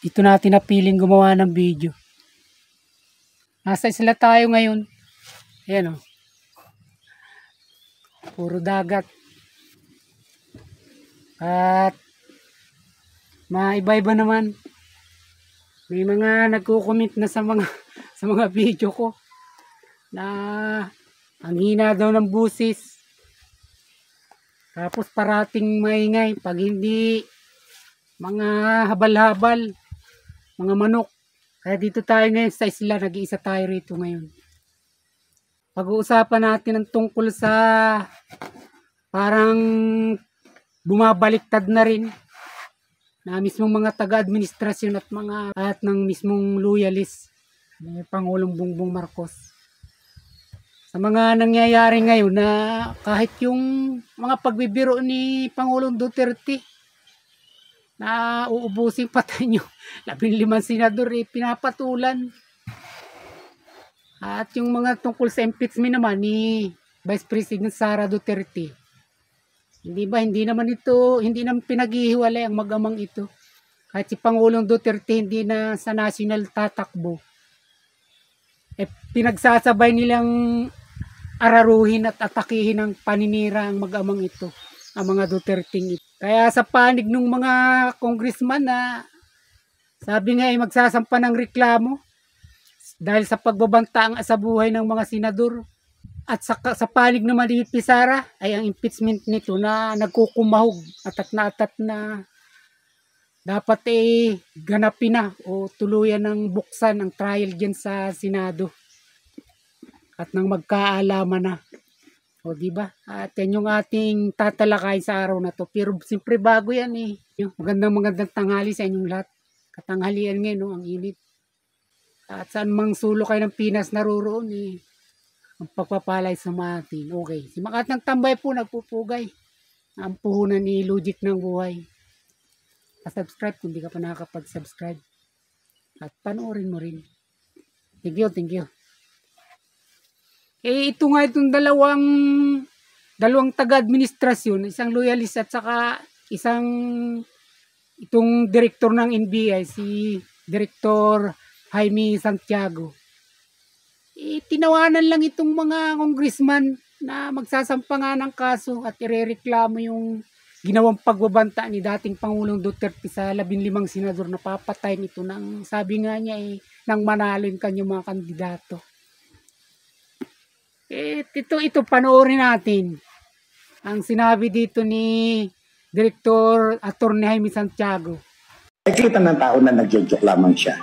Dito natin napiling gumawa ng video. Nasa isla tayo ngayon. Ayan o. Puro dagat. At maiba-iba naman. May mga nagko-comment na sa mga video ko na ang hina daw ng busis. Tapos parating maingay pag hindi mga habal-habal, mga manok. Kaya dito tayo ngayon sa isla, nag-iisa tayo rito ngayon. Pag-uusapan natin ang tungkol sa parang bumabaliktad na rin na mismong mga taga-administrasyon at ng mismong loyalist ni Pangulong Bongbong Marcos. Sa mga nangyayari ngayon na kahit yung mga pagbibiro ni Pangulong Duterte na uubusin patay nyo 15 senador pinapatulan. At yung mga tungkol sa impeachment naman ni Vice President Sara Duterte, hindi naman pinaghihiwalay ang mag-amang ito. Kahit si Pangulong Duterte hindi na sa national tatakbo, pinagsasabay nilang araruhin at atakihin ng paninira ang mag-amang ito, ang mga Duterteng ito. Kaya sa panig ng mga congressman na sabi nga ay magsasampa ng reklamo dahil sa pagbabanta sa buhay ng mga senador, at sa panig naman ni Sara ay ang impeachment nito na nagkukumahog atat na dapat ganapin na o tuluyan ng buksan ang trial dyan sa Senado at nang magkaalaman na. O diba? At yan yung ating tatalakay sa araw na to. Pero siyempre bago yan magandang tanghali sa inyong lahat. Katanghalian ngayon, no? Ang init. At saan mang sulok kayo ng Pinas naroroon, ang pagpapalay sa atin. Okay. Si Makatang Tambay po nagpupugay. Ang puhunan ni Logic ng buhay. Pa-subscribe kung di ka pa nakakapag-subscribe. At panoorin mo rin. Thank you. Ito nga itong dalawang taga-administrasyon, isang loyalist at saka itong direktor ng NBI, si Direktor Jaime Santiago. Tinawanan lang itong mga congressman na magsasampa nga ng kaso at irereklamo yung ginawang pagbabanta ni dating Pangulong Duterte sa 15 senador na papatay nito ng sabi nga niya nang manalo yung kanyang mga kandidato. Ito panoorin natin ang sinabi dito ni Director Attorney Jaime Santiago. Nakikita ng tao na nagjo-joke lamang siya.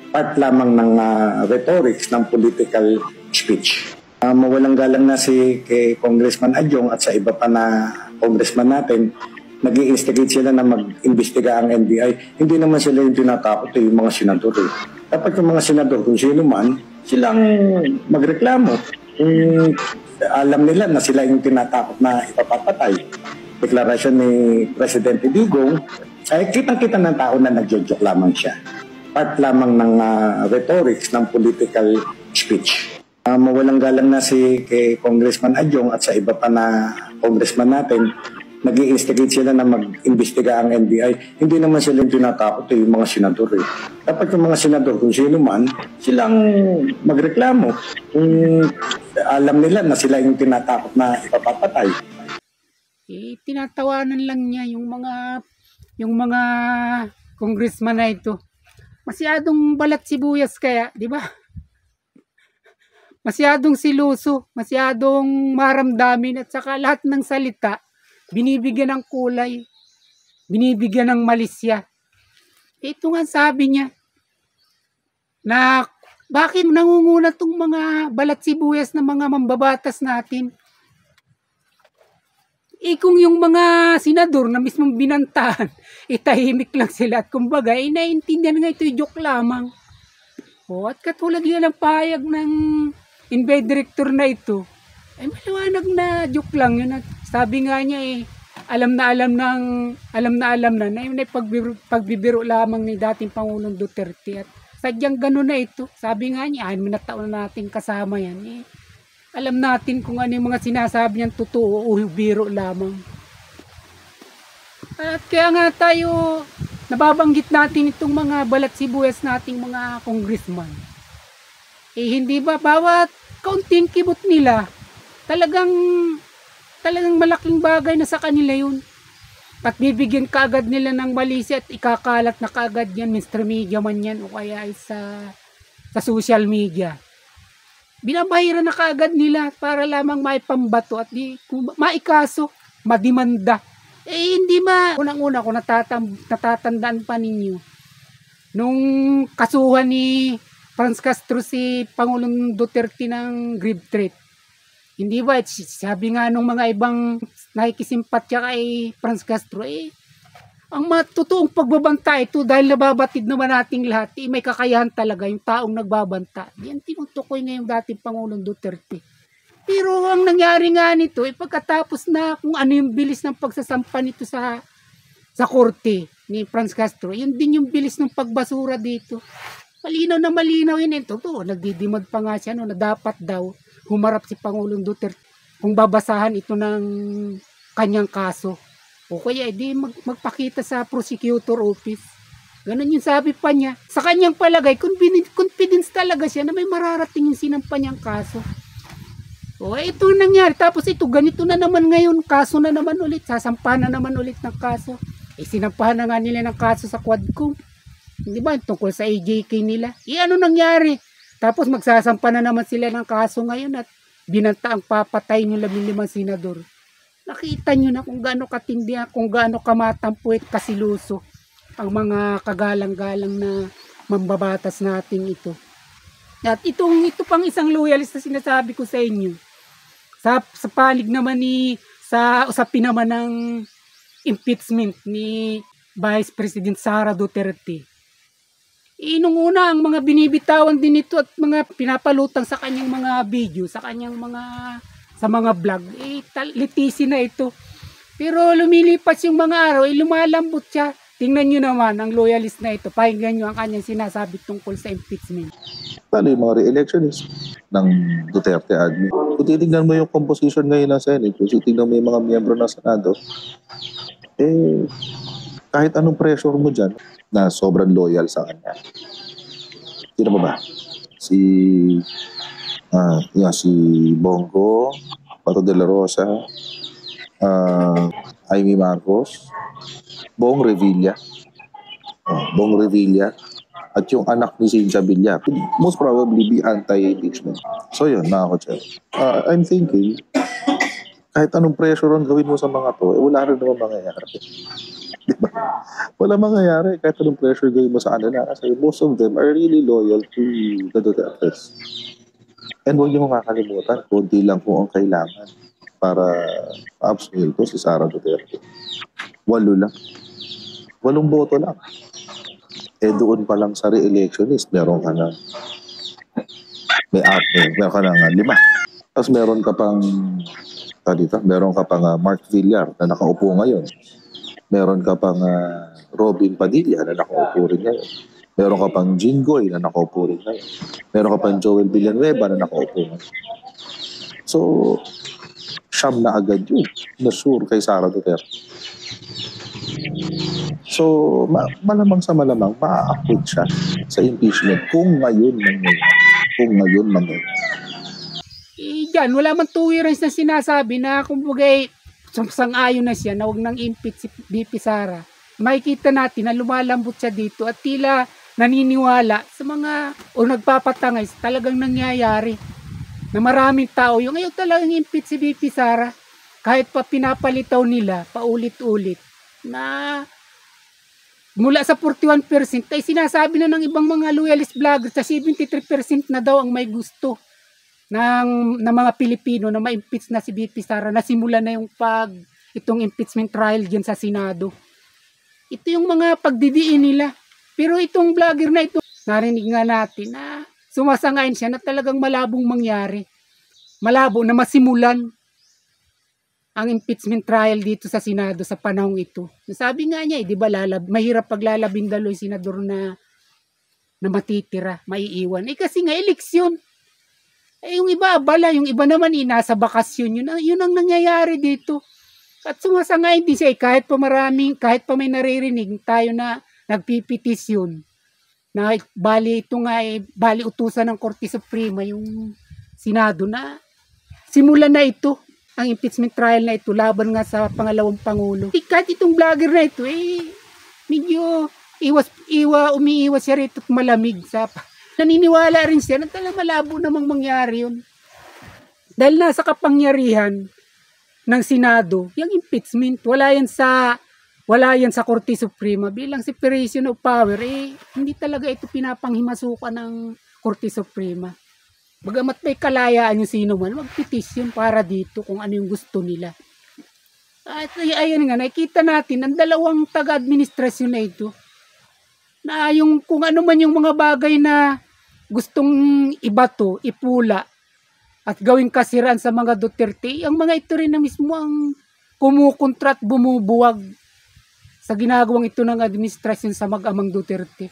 Part lamang ng rhetorics ng political speech. Mawalang galang na si kay Congressman Adjong at sa iba pa na congressman natin, nag-i-instigate sila na mag-imbestiga ang NBI. Hindi naman sila yung tinatakot yung mga senador. Dapat yung mga senador, kung sino man, silang magreklamo. Alam nila na sila yung tinatakot na ipapapatay. Deklarasyon ni Presidente Digong, ay kitang-kita ng tao na nagjo-joke lamang siya. Part lamang ng rhetorics ng political speech. Mawalang galang na si kay Congressman Adjong at sa iba pa na congressman natin, nag-i-instigate sila na mag-imbestiga ang NBI. Hindi naman sila yung tinatakot yung mga senador. Dapat yung mga senador, kung sino man, silang magreklamo. Kung alam nila na sila yung tinatakot na ipapapatay. Tinatawanan lang niya yung mga congressman na ito. Masyadong balat sibuyas kaya, di ba? Masyadong siluso, masyadong maramdamin at saka lahat ng salita binibigyan ng kulay, binibigyan ng malisya. Ito nga sabi niya na bakit nangunguna tong mga balat sibuyas na mga mambabatas natin? Kung yung mga senador na mismong binantahan, tahimik lang sila at kumbaga, naiintindihan nga ito joke lamang. At katulad yan ang pahayag ng NBI director na ito, maliwanag na joke lang yun. At sabi nga niya alam na yung pagbibiro lamang ni dating Pangulong Duterte. At sadyang gano'n na ito. Sabi nga niya, 6 na taon na natin kasama yan. Alam natin kung ano yung mga sinasabi niyan totoo o biro lamang. At kaya nga tayo nababanggit natin itong mga balat sibuyas nating mga congressman. Hindi ba bawat kaunting kibot nila, talagang malaking bagay na sa kanila yun. At bibigyan kaagad nila ng malisi at ikakalat na kaagad yan, Mr. Media man yan o kaya ay sa social media. Binabahiran na kaagad nila para lamang maipambato at maikaso, madimanda. Hindi ba, unang-una kung natatandaan pa ninyo, nung kasuhan ni Franz Castro si Pangulong Duterte ng grave threat. Hindi ba, sabi nga nung mga ibang nakikisimpatya kay Franz Castro, ang matutuong pagbabanta ito dahil nababatid naman nating lahat, may kakayahan talaga yung taong nagbabanta. Yan tinutukoy ngayong dating Pangulong Duterte. Pero ang nangyari nga nito, pagkatapos na kung ano yung bilis ng pagsasampa nito sa korte ni Franz Castro, yun din yung bilis ng pagbasura dito. Malinaw na malinaw yun. Totoo, nagdidimod pa nga siya na dapat daw humarap si Pangulong Duterte kung babasahan ito ng kanyang kaso. O kaya magpakita sa prosecutor office. Ganun yung sabi pa niya. Sa kanyang palagay, confidence talaga siya na may mararating yung sinampa niyang kaso. Ito nangyari. Tapos ito, ganito na naman ngayon. Kaso na naman ulit. Sasampa na naman ulit ng kaso. Sinampahan na nga nila ng kaso sa Quadcom. Di ba? Tungkol sa AJK nila. Ano nangyari? Tapos magsasampa na naman sila ng kaso ngayon at binanta ang papatay ng 15 senador. Nakita nyo na kung gaano katindi, kung gaano kamatampo at kasiluso ang mga kagalang-galang na mambabatas natin ito. At ito pang isang loyalist na sinasabi ko sa inyo. Sa panig naman sa usapin naman ng impeachment ni Vice President Sara Duterte. Nung una, ang mga binibitawan din ito at mga pinapalutang sa kanyang mga video, sa kanyang sa mga vlog, litisi na ito. Pero lumilipas yung mga araw, lumalambot siya. Tingnan nyo naman ang loyalist na ito. Pakinggan nyo ang kanyang sinasabi tungkol sa impeachment. Paano yung mga re-electionist ng Duterte admin? Kung titignan mo yung composition ngayon ng Senate, kung titignan mo yung mga miyembro ng Senado, kahit anong pressure mo dyan, na sobrang loyal sa kanya. Sino ba? Si Bongo, Bato de la Rosa, Amy Marcos, Bong Revilla, at yung anak ni Cynthia Villar, most probably be anti-impeachment. So yun, mga kotse. I'm thinking, kahit anong pressure ang gawin mo sa mga to, wala rin naman mangyayari. Diba? Wala mangyayari kahit anong pressure gawin mo sa kanila kasi most of them are really loyal to the Dutertes. And huwag niyo makakalimutan, kunti lang po ang kailangan para absuel to si Sara Duterte. 8 lang. 8 boto lang. Doon pa lang sa re-electionist, meron ka ng meron ka ng 5. Tapos meron ka pang Mark Villar na nakaupo ngayon. Meron ka pang Robin Padilla na nakaupo rin ngayon. Meron ka pang Jinggoy na nakaupo rin ngayon. Meron ka pang Joel Villanueva na nakaupo ngayon. So, siyam na agad yun na sure kay Sara Duterte. So, malamang sa malamang, maa-acquit siya sa impeachment kung ngayon mangyayari. Diyan, wala man tuwirans na sinasabi na kumbagay sang-ayon na siya na huwag nang impeach si VP Sara. Makikita natin na lumalambot siya dito at tila naniniwala sa mga o nagpapatangay talagang nangyayari na maraming tao yung ngayon talagang impeach si VP Sara kahit pa pinapalitaw nila paulit-ulit na mula sa 41% ay sinasabi na ng ibang mga loyalist vloggers sa 73% na daw ang may gusto ng mga Pilipino na ma-impeach na si VP Sara na simula na yung itong impeachment trial diyan sa Senado. Ito yung mga pagdidiin nila. Pero itong vlogger na ito, narinig nga natin na sumasangayon siya na talagang malabong mangyari. Malabo na masimulan ang impeachment trial dito sa Senado sa panahong ito. Sabi nga niya, di ba mahirap paglalabindalo yung senador na matitira, maiiwan. Kasi nga eleksyon. Yung iba abala, yung iba naman nasa bakasyon. Yun ang nangyayari dito. At sumasangayon din siya kahit pa may naririnig tayo na nagpipetisyon na bali ito nga bali utusan ng Korte Suprema yung Senado na simulan na ito ang impeachment trial na ito laban nga sa pangalawang Pangulo. Kahit itong vlogger na ito medyo umiiwas siya rito at malamig sa naniniwala rin siya na talagang malabo namang mangyari yun. Dahil nasa kapangyarihan ng Senado, yung impeachment, wala yan sa Korte Suprema. Bilang separation of power, hindi talaga ito pinapanghimasukan ng Korte Suprema. Bagamat may kalayaan yung sino man, mag-petition para dito kung ano yung gusto nila. At ayun nga, nakikita natin ang dalawang taga-administrasyon na ito, na yung kung ano man yung mga bagay na gustong ibato, ipula, at gawing kasiraan sa mga Duterte, ang mga ito rin na mismo ang kumukontra at bumubuwag sa ginagawang ito ng administrasyon sa mag-amang Duterte.